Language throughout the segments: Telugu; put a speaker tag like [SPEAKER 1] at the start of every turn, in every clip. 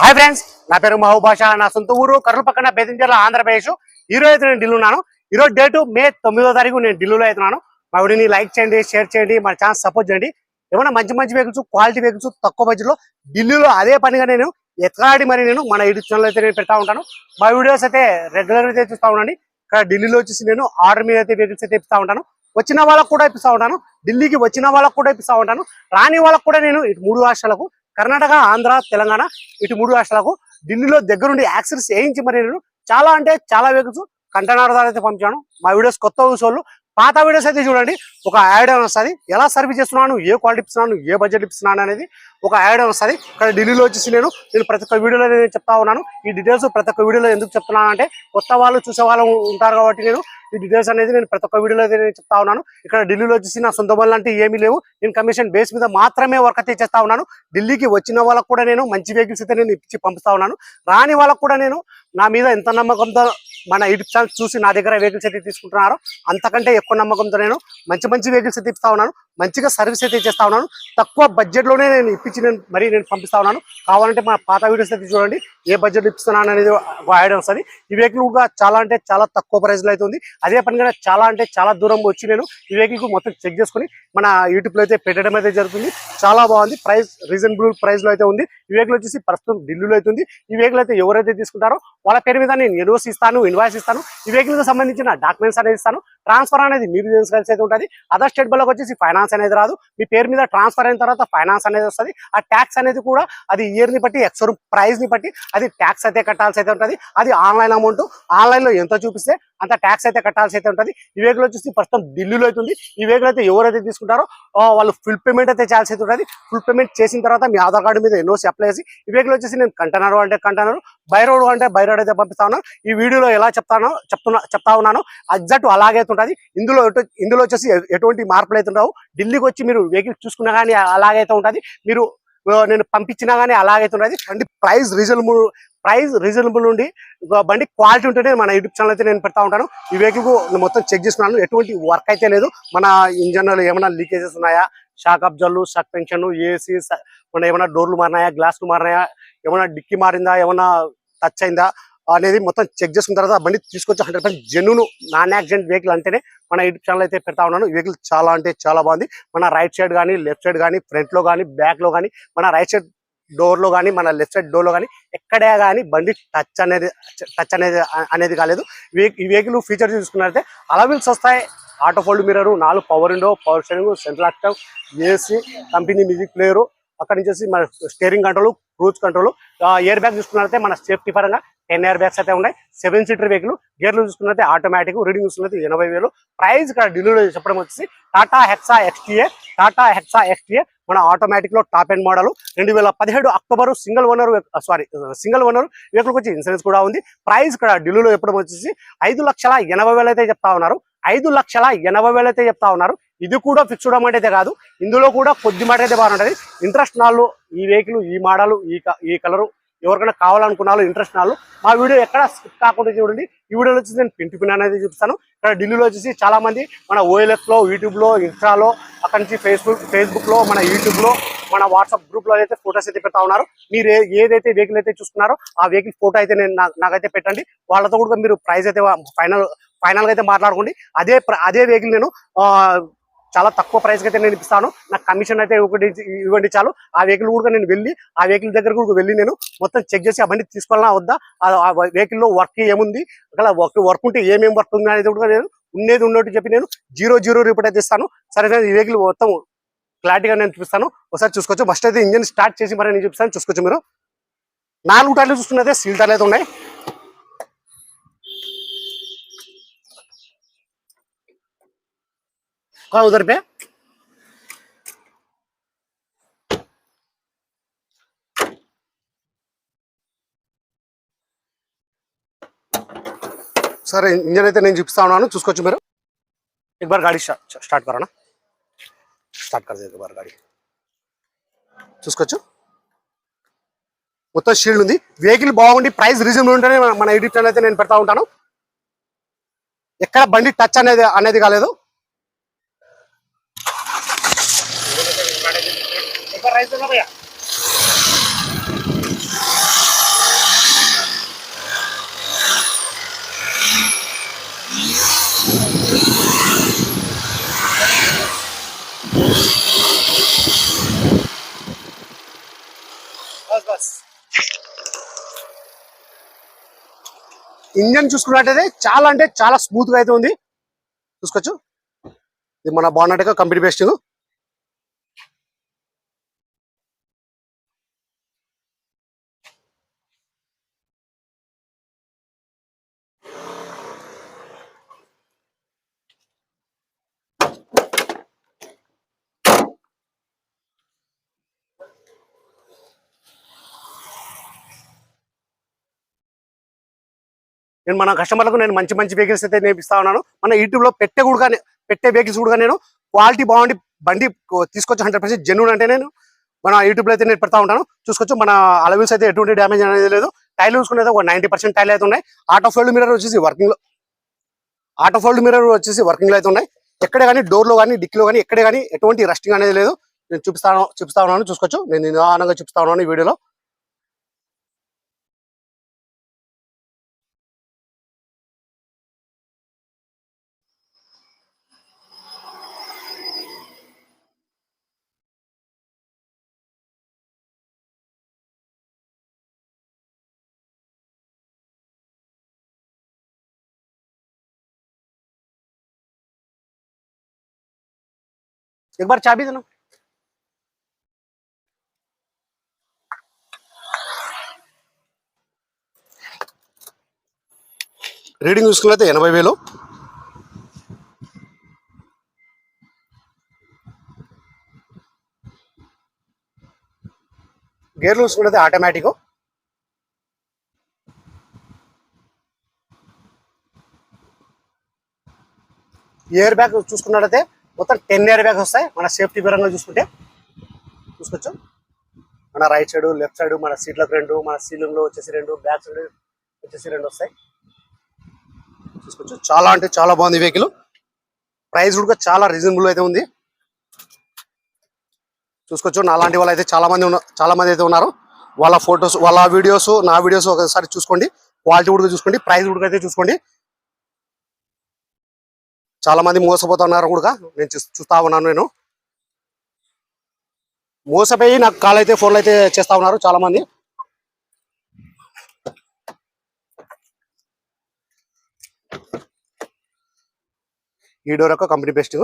[SPEAKER 1] హాయ్ ఫ్రెండ్స్, నా పేరు మహబూబ్ బాషా. నా సొంత ఊరు కర్నూలు పక్కన బేతంచెర్ల, ఆంధ్రప్రదేశ్. ఈ రోజు అయితే నేను ఢిల్లీలో. ఈ రోజు డేటు మే 9వ తారీఖు నేను ఢిల్లీలో అవుతున్నాను. మా వీడియోని లైక్ చేయండి, షేర్ చేయండి, మన ఛానల్ సపోర్ట్ చేయండి. ఏమైనా మంచి మంచి వెహికల్స్, క్వాలిటీ వెహికల్స్ తక్కువ బడ్జెట్లో ఢిల్లీలో అదే పనిగా నేను ఎత్తులాడి మరి నేను మన యూట్యూబ్ ఛానల్ అయితే నేను పెడతా ఉంటాను. మా వీడియోస్ అయితే రెగ్యులర్ అయితే చూస్తూ ఉండండి. ఇక్కడ ఢిల్లీలో వచ్చేసి నేను ఆర్డర్ మీద అయితే వెహికల్స్ అయితే ఇప్పిస్తూ ఉంటాను. వచ్చిన వాళ్ళకు కూడా ఇప్పిస్తూ ఉంటాను, ఢిల్లీకి వచ్చిన వాళ్ళకు కూడా ఇప్పిస్తూ ఉంటాను. రాని వాళ్ళకు కూడా నేను ఇటు 3 రాష్ట్రాలకు, కర్ణాటక, ఆంధ్ర, తెలంగాణ, ఇటు 3 రాష్ట్రాలకు ఢిల్లీలో దగ్గరుండి యాక్సెస్ చేయించి మరి నేను చాలా అంటే చాలా వెహికల్స్ కంటైనర్ ద్వారా అయితే పంపించాను. మా వీడియోస్ కొత్త వాళ్ళు పాత వీడియోస్ అయితే చూడండి. ఒక ఐడియా వస్తుంది, ఎలా సర్వీస్ చేస్తున్నాను, ఏ క్వాలిటీ ఇస్తున్నాను, ఏ బడ్జెట్ ఇస్తున్నాను అనేది ఒక ఐడియా వస్తుంది. ఇక్కడ ఢిల్లీలో వచ్చేసి నేను ప్రతి ఒక్క వీడియోలో నేను చెప్తా ఉన్నాను. ఈ డీటెయిల్స్ ప్రతి ఒక్క వీడియోలో ఎందుకు చెప్తున్నాను అంటే, కొత్త వాళ్ళు చూసే వాళ్ళు ఉంటారు కాబట్టి నేను ఈ డీటెయిల్స్ అనేది నేను ప్రతి ఒక్క వీడియోలో అయితే నేను చెప్తా ఉన్నాను. ఇక్కడ ఢిల్లీలో వచ్చేసి నా సొంత పనులు అంటే ఏమీ లేవు. నేను కమిషన్ బేస్ మీద మాత్రమే వర్క్ అయితే చేస్తా ఉన్నాను. ఢిల్లీకి వచ్చిన వాళ్ళకు కూడా నేను మంచి వెహికల్స్ అయితే నేను ఇచ్చి పంపిస్తా ఉన్నాను. రాని వాళ్ళకు కూడా నేను నా మీద ఎంత నమ్మకంతో మన యూట్యూబ్ ఛానల్ చూసి నా దగ్గర వెహికల్స్ అయితే తీసుకుంటున్నారో అంతకంటే ఎక్కువ నమ్మకంతో నేను మంచి మంచి వెహికల్స్ అయితే ఇస్తా ఉన్నాను. మంచిగా సర్వీస్ అయితే చేస్తా ఉన్నాను. తక్కువ బడ్జెట్లోనే నేను ఇప్పించి నేను పంపిస్తా ఉన్నాను. కావాలంటే మా పాత వీడియోస్ అయితే చూడండి, ఏ బడ్జెట్ ఇస్తున్నాను అనేది ఒక ఐడియా వస్తుంది. ఈ వెహికల్ కూడా చాలా అంటే చాలా తక్కువ ప్రైస్లో అయితే ఉంది. అదే పనిగా చాలా అంటే చాలా దూరం వచ్చి నేను ఈ వెహికల్ మొత్తం చెక్ చేసుకుని మన యూట్యూబ్లో అయితే పెట్టడం అయితే జరుగుతుంది. చాలా బాగుంది, ప్రైస్ రీజనబుల్ ప్రైస్లో అయితే ఉంది. ఈ వెహికల్ వచ్చేసి ప్రస్తుతం ఢిల్లీలో అయితే ఉంది. ఈ వెహికల్ అయితే ఎవరైతే తీసుకుంటారో వాళ్ళ పేరు మీద నేను ఎన్ఓసి ఇస్తాను, ఇన్వాయిస్ ఇస్తాను. ఈ వెహికల్కి సంబంధించిన డాక్యుమెంట్స్ అనేది ఇస్తాను. ట్రాన్స్ఫర్ అనేది మీరు చేసుకోవాల్సి అయితే ఉంటుంది. అదర్ స్టేట్ బల్లోకి వచ్చేసి ఫైనాన్స్ అనేది రాదు. మీ పేరు మీద ట్రాన్స్ఫర్ అయిన తర్వాత ఫైనాన్స్ అనేది వస్తుంది. ఆ ట్యాక్స్ అనేది కూడా అది ఇయర్ని బట్టి, ఎక్స్‌షోరూమ్ ప్రైస్ని బట్టి అది ట్యాక్స్ అయితే కట్టాల్సి అయితే ఉంటుంది. అది ఆన్లైన్ అమౌంట్, ఆన్లైన్లో ఎంత చూపిస్తే అంత ట్యాక్స్ అయితే కట్టాల్సి అయితే ఉంటుంది. ఈ వెహికల్ వచ్చేసి ప్రస్తుతం ఢిల్లీలో అవుతుంది. ఈ వెహికల్ అయితే ఎవరైతే తీసుకుంటారో వాళ్ళు ఫుల్ పేమెంట్ అయితే చేయాల్సి అయితే ఉంటుంది. ఫుల్ పేమెంట్ చేసిన తర్వాత మీ ఆధార్ కార్డు మీద ఎన్ఓసి అప్లై చేసి ఈ వెహికల్ వచ్చేసి నేను కంటైనర్ అంటే కంటైనర్, బై రోడ్ అంటే బై రోడ్ అయితే పంపిస్తా ఉన్నాను. ఈ వీడియోలో ఎలా చెప్తా ఉన్నాను ఎగ్జాక్ట్ అలాగే ఉంటుంది. ఇందులో వచ్చేసి ఎటువంటి మార్పులు అయితే ఉండవు. ఢిల్లీకి వచ్చి మీరు వెహికల్ చూసుకున్నా కానీ అలాగైతే ఉంటుంది. మీరు నేను పంపించినా కానీ అలాగైతే ఉంటుంది. బండి ప్రైస్ రీజనబుల్ ఉండి బండి క్వాలిటీ ఉంటేనే మన యూట్యూబ్ ఛానల్ అయితే నేను పెడతా ఉంటాను. ఈ వెహికల్ మొత్తం చెక్ చేసుకున్నాను, ఎటువంటి వర్క్ అయితే లేదు. మన ఇంజన్లో ఏమైనా లీకేజెస్ ఉన్నాయా, షాక్ అబ్జర్వ్లు, షాక్ పెన్షన్, ఏసీ మన ఏమైనా డోర్లు మారినాయా, గ్లాసులు మారినాయా, ఏమైనా డిక్కీ మారిందా, ఏమైనా టచ్ అయిందా అనేది మొత్తం చెక్ చేసుకున్న తర్వాత బండి తీసుకొచ్చి 100% జెన్యూన్ నాన్ యాక్సిడెంట్ వెహికల్ అంటేనే మన యూట్యూబ్ ఛానల్ అయితే పెడతా ఉన్నాను. ఈ వెహికల్ చాలా అంటే చాలా బాగుంది. మన రైట్ సైడ్ కానీ, లెఫ్ట్ సైడ్ కానీ, ఫ్రంట్లో కానీ, బ్యాక్లో కానీ, మన రైట్ సైడ్ డోర్లో కానీ, మన లెఫ్ట్ సైడ్ డోర్లో కానీ ఎక్కడే కానీ బండి టచ్ అనేది కాలేదు. ఈ వెహికల్ ఫీచర్ చూసుకున్నట్లయితే అలవిల్స్ వస్తాయి, auto fold mirror, 4 power window, power steering, central lock up, AC, company music player, అక్కడి నుంచి మన steering control, cruise control, air bag చూసుకున్నట్లయితే మన సేఫ్టీ పరంగా 10 ఎయిర్ బ్యాగ్స్ అయితే ఉన్నాయి. 7 సీటర్ వెహికల్, గేర్లు చూసుకున్నట్లయితే ఆటోమేటిక్, రీడింగ్ చూసుకున్నట్లయితే 80,000. ప్రైస్ ఇక్కడ ఢిల్లీలో చెప్పడం వచ్చేసి టాటా హెక్సా ఎక్స్టీఏ మన ఆటోమేటిక్ లో top end model 2017 October single owner vehicle వచ్చి ఇన్సూరెన్స్ కూడా ఉంది. ప్రైస్ ఇక్కడ ఢిల్లీలో చెప్పడం వచ్చేసి 5,80,000 అయితే చెప్తా ఉన్నారు. 5,80,000 అయితే చెప్తా ఉన్నారు. ఇది కూడా ఫిక్స్డ్ అమౌంట్ అయితే కాదు, ఇందులో కూడా కొద్ది మాట అయితే బాగుంటుంది. ఇంట్రెస్ట్ నాళ్ళు ఈ వెహికల్, ఈ మోడల్, ఈ కలరు ఎవరికైనా కావాలనుకున్నాలో ఇంట్రెస్ట్ నాళ్ళు మా వీడియో ఎక్కడ స్కిప్ కాకుండా చూడండి. ఈ వీడియోలో వచ్చేసి నేను పిన్ అనేది చూపిస్తాను. ఇక్కడ ఢిల్లీలో వచ్చేసి చాలా మంది మన OLX లో, యూట్యూబ్లో, ఇన్స్టాలో, అక్కడి నుంచి ఫేస్బుక్లో, మన యూట్యూబ్లో, మన వాట్సాప్ గ్రూప్లో అయితే ఫొటోస్ అయితే పెడతా ఉన్నారు. మీరు ఏదైతే వెహికల్ అయితే చూసుకున్నారో ఆ వెహికల్ ఫోటో అయితే నాకైతే పెట్టండి. వాళ్ళతో కూడా మీరు ప్రైస్ అయితే ఫైనల్గా అయితే మాట్లాడుకోండి. అదే వెహికల్ నేను చాలా తక్కువ ప్రైస్కి అయితే నేను ఇస్తాను. నాకు కమిషన్ అయితే ఇవ్వండి చాలు. ఆ వెహికల్ కూడా నేను వెళ్ళి ఆ వెహికల్ దగ్గర కూడా వెళ్ళి నేను మొత్తం చెక్ చేసి ఆ బండి తీసుకోవాలన్నా వద్దా, ఆ వెహికల్లో వర్క్ ఏముంది, అక్కడ వర్క్ ఉంటే ఏమేమి వర్క్ ఉంది అనేది కూడా నేను ఉన్నట్టు చెప్పి నేను 0 రిపోర్ట్ అయితే ఇస్తాను. సరే, ఈ వెహికల్ మొత్తం క్లారిటీగా నేను చూపిస్తాను, ఒకసారి చూసుకోవచ్చు. ఫస్ట్ అయితే ఇంజన్ స్టార్ట్ చేసి మరి నేను చూపిస్తాను, చూసుకోవచ్చు. మీరు 4 టైర్లు చూసుకున్నదే సీల్ టైర్లు అయితే ఉన్నాయి. उधर पे सर इंजन అయితే నేను చూపిస్తా ఉన్నాను, చూసుకోవచ్చు మీరు. एक बार गाड़ी स्टार्ट करो ना, स्टार्ट कर दे एक बार गाड़ी, చూసుకోవచ్చు. మొత్తం షీల్డ్ ఉంది. వెహికల్ బాగుంది, ప్రైస్ రీజనబుల్ ఉంటేనే మన యూట్యూబ్ ఛానల్ అయితే నేను పెడతా ఉంటాను. ఎక్కడ బండి టచ్ అనేది కాలేదు. ఇంజన్ చూసుకున్నట్టయితే చాలా అంటే చాలా స్మూత్ గా అయితే ఉంది. చూసుకోవచ్చు, ఇది మన బాగున్నట్టుగా కంపెనీ బెస్ట్. నేను మన కస్టమర్లకు నేను మంచి మంచి వెహికల్స్ అయితే నేర్పిస్తా ఉన్నాను. మన యూట్యూబ్ లో పెట్టే వెహికల్స్ కూడా నేను క్వాలిటీ బాగుండి బండి తీసుకొచ్చి 100% జెన్యూన్ అంటే నేను మన యూట్యూబ్ లో అయితే నేను పెడతా ఉంటాను. చూసుకోవచ్చు, మన అలవిల్స్ అయితే ఎటువంటి డ్యామేజ్ అనేది లేదు. టైల్ చూసుకునేది ఒక 90% టైల్ అయితే ఉన్నాయి. ఆటో ఫోల్డ్ మిర్రర్ వచ్చేసి వర్కింగ్ లో అయితే ఉన్నాయి. ఎక్కడ కానీ డోర్ లో కానీ డిక్కీలో కానీ ఎక్కడ కానీ ఎటువంటి రస్టింగ్ అనేది లేదు. నేను చూపిస్తా ఉన్నాను. చూసుకోవచ్చు, నేను నిదానంగా చూపిస్తా ఉన్నాను ఈ వీడియోలో. एक बार चाबी देना. రీడింగ్ చూసుకున్నట్లయితే 80,000. గేర్లు చూసుకున్నట్లయితే ఆటోమేటిక్. ఎయిర్ బ్యాగ్ చూసుకున్నట్లయితే మొత్తం 10 ఎయిర్ బ్యాగ్స్ వస్తాయి. మన సేఫ్టీ పరంగా చూసుకుంటే చూసుకోవచ్చు, మన రైట్ సైడ్ లెఫ్ట్ సైడ్ మన సీట్లకు 2, మన సీలింగ్ లో వచ్చేసి 2, బ్యాక్ సైడ్ వచ్చేసి 2 వస్తాయి. చూసుకోవచ్చు, చాలా అంటే చాలా బాగుంది వెహికల్. ప్రైస్ కూడా చాలా రీజనబుల్ అయితే ఉంది. చూసుకోవచ్చు, నాలాంటి వాళ్ళు అయితే చాలా మంది అయితే ఉన్నారు. వాళ్ళ ఫొటోస్, వాళ్ళ వీడియోస్, నా వీడియోస్ ఒకసారి చూసుకోండి. క్వాలిటీ కూడా చూసుకోండి, ప్రైస్ కూడా అయితే చూసుకోండి. చాలా మంది మోసపోతున్నారు కూడా నేను చూస్తా ఉన్నాను. నేను మోసపోయి నాకు కాల్ అయితే ఫోన్లు అయితే చేస్తా ఉన్నారు చాలా మంది. ఈ డోర్ యొక్క కంపెనీ బెస్ట్.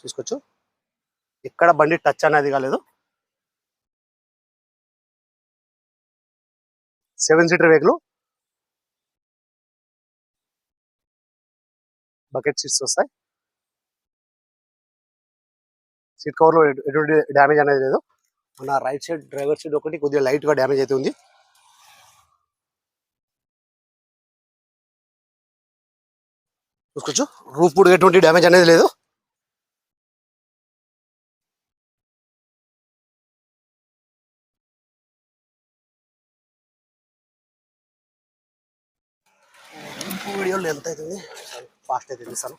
[SPEAKER 1] చూసుకోవచ్చు, ఇక్కడ బండి టచ్ అనేది కాలేదు. 7 సీటర్ వెహికల్. బకెట్ సీట్స్ వస్తాయి. సీట్ కవర్ లో ఎటువంటి డ్యామేజ్ అనేది లేదు. మన రైట్ సైడ్ డ్రైవర్ సీట్ ఒకటి కొద్దిగా లైట్ గా డ్యామేజ్ అయితే ఉంది. చూసుకోవచ్చు, రూఫ్ కూడా ఎటువంటి డ్యామేజ్ అనేది లేదు. వీడియోలో ఎంత అవుతుంది, ఫాస్ట్ అయితే తీస్తాను.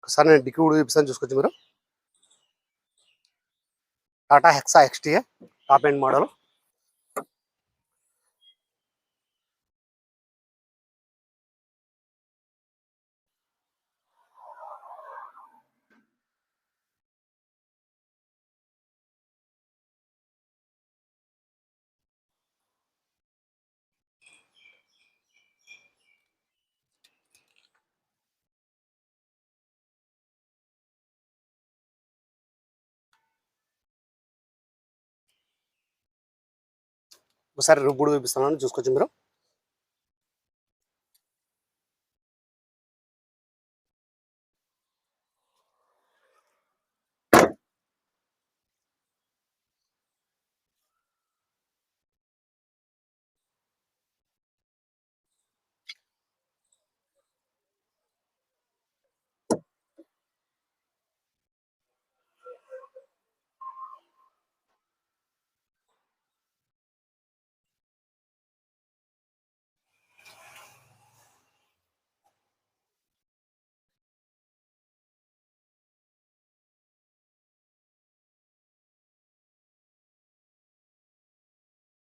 [SPEAKER 1] ఒకసారి నేను డిక్కీ కూడా చూపిస్తాను. చూసుకోవచ్చు మీరు, Tata hexa XT top end model. ఒకసారి రూప్ కూడా చూపిస్తున్నాను. చూసుకోవచ్చు మీరు.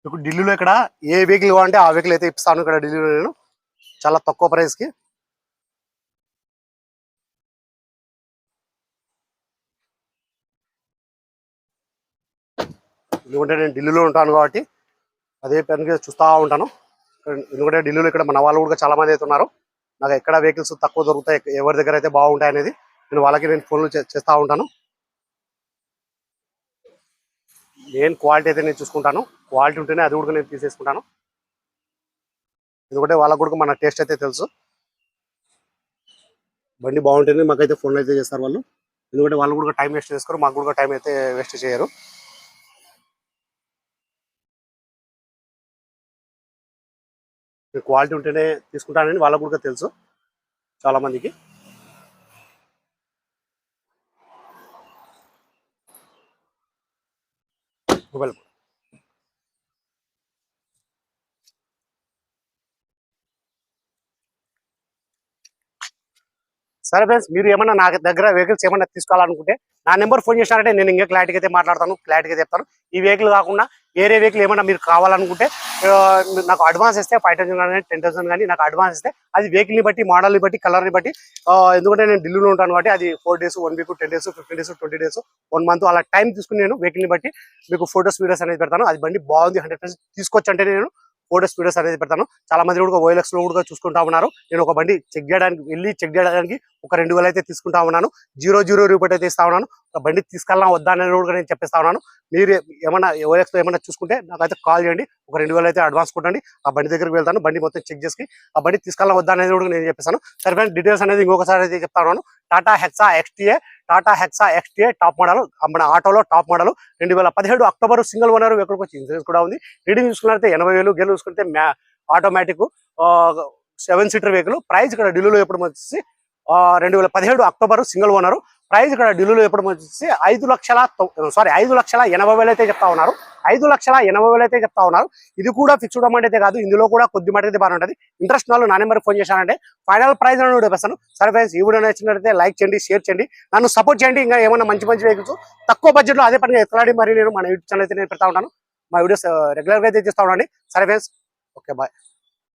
[SPEAKER 1] మీకు ఢిల్లీలో ఇక్కడ ఏ వెహికల్ కావాలంటే ఆ వెహికల్ అయితే ఇస్తాను ఇక్కడ ఢిల్లీలో నేను చాలా తక్కువ ప్రైస్ కి. ఎందుకంటే నేను ఢిల్లీలో ఉంటాను కాబట్టి అదే పనికి చూస్తూ ఉంటాను. ఎందుకంటే ఢిల్లీలో ఇక్కడ మన వాళ్ళు కూడా చాలా మంది అయితే ఉన్నారు. నాకు ఎక్కడ వెహికల్స్ తక్కువ దొరుకుతాయి, ఎవరి దగ్గర అయితే బాగుంటాయి అనేది నేను ఫోన్లు చేస్తూ ఉంటాను. నేను క్వాలిటీ అయితే నేను చూసుకుంటాను. క్వాలిటీ ఉంటేనే అది కూడా నేను తీసేసుకుంటాను. ఎందుకంటే వాళ్ళకు కూడా మన టేస్ట్ అయితే తెలుసు. బండి బాగుంటేనే మాకైతే ఫోన్లు అయితే చేస్తారు వాళ్ళు. ఎందుకంటే వాళ్ళు కూడా టైం వేస్ట్ చేసుకోరు, మాకు కూడా టైం అయితే వేస్ట్ చేయరు. క్వాలిటీ ఉంటేనే తీసుకుంటానని వాళ్ళకు కూడా తెలుసు చాలా మందికి. మొబైల్ సరే ఫ్రెండ్స్, మీరు ఏమన్నా నా దగ్గర వెహికల్స్ ఏమన్నా తీసుకోవాలనుకుంటే నా నెంబర్ ఫోన్ చేసినారంటే నేను ఇంకా క్లారిటీగా అయితే మాట్లాడతాను, క్లారిటీగా చెప్తాను. ఈ వెహికల్ కాకుండా వేరే వెహికల్ ఏమన్నా మీరు కావాలనుకుంటే నాకు అడ్వాన్స్ ఇస్తే 5,000 కానీ 10,000 కానీ నాకు అడ్వాన్స్ ఇస్తే అది వెహికల్ని బట్టి, మోడల్ని బట్టి, కలర్ని బట్టి, ఎందుకంటే నేను ఢిల్లీలో ఉంటాను కాబట్టి అది 4 days, 1 week, 10 days, 15 days, 20 days, 1 month అలా టైం తీసుకుని నేను వెహికల్ని బట్టి మీకు ఫొటోస్, వీడియోస్ అనేది పెడతాను. అది బండి బాగుంది 100% తీసుకోవచ్చు అంటే నేను ఫోటోస్, వీడియోస్ అనేది పెడతాను. చాలా మంది కూడా OLX లో కూడా చూసుకుంటా ఉన్నారు. నేను ఒక బండి చెక్ చేయడానికి ఒక 2,000 అయితే తీసుకుంటా ఉన్నాను. 0 రూపాయలు అయితే ఇస్తా ఉన్నాను. ఒక బండి తీసుకెళ్ళా వద్దా అనేది కూడా నేను చెప్పేస్తా ఉన్నాను. మీరు ఏమన్నా OLX లో ఏమన్నా చూసుకుంటే నాకైతే కాల్ చేయండి. ఒక 2,000 అయితే అడ్వాన్స్ కొట్టండి. ఆ బండి దగ్గరికి వెళ్తాను, బండి మొత్తం చెక్ చేసి ఆ బండి తీసుకెళ్ళా వద్దా అనేది కూడా నేను చెప్పేస్తాను. సరే ఫ్రెండ్స్, డీటెయిల్స్ అనేది ఇంకొకసారి అయితే చెప్తా ఉన్నాను. Tata hexa XTA top model, మన ఆటోలో top model, 2017 October single owner వెహికల్కి వచ్చి ఇన్సూరెన్స్ కూడా ఉంది. రీడింగ్ చూసుకున్నట్లయితే 80,000, గేర్లు చూసుకుంటే ఆటోమేటిక్ 7 సీటర్ వెహికల్. ప్రైస్ ఇక్కడ ఢిల్లీలో ఎప్పుడు వచ్చేసి 2017 అక్టోబర్ సింగిల్ ఓనర్. ప్రైస్ ఇక్కడ ఢిల్లీలో ఎప్పుడు వచ్చేసి 5,80,000 అయితే చెప్తా ఉన్నారు. 5,80,000 అయితే చెప్తా ఉన్నారు. ఇది కూడా ఫిక్స్డ్ అమౌంట్ అయితే కాదు, ఇందులో కూడా కొద్ది మాట అయితే బాగుంటుంది. ఇంట్రెస్ట్ వాళ్ళు నా నెంబర్కి ఫోన్ చేశానంటే ఫైనల్ ప్రైస్ అని చెప్పేస్తాను. సరే ఫ్రెండ్స్, ఈ వీడియో నచ్చినట్లయితే లైక్ చేయండి, షేర్ చేయండి, నన్ను సపోర్ట్ చేయండి. ఇంకా ఏమైనా మంచి వెహికల్స్ తక్కువ బడ్జెట్లో అదే పనిగా ఎత్తులాడి మరి నేను మన యూట్యూబ్ ఛానల్ అయితే నేను పెడతా ఉంటాను. మా వీడియోస్ రెగ్యులర్గా అయితే చేస్తా ఉండండి. సరే ఫ్రెండ్స్, ఓకే, బాయ్.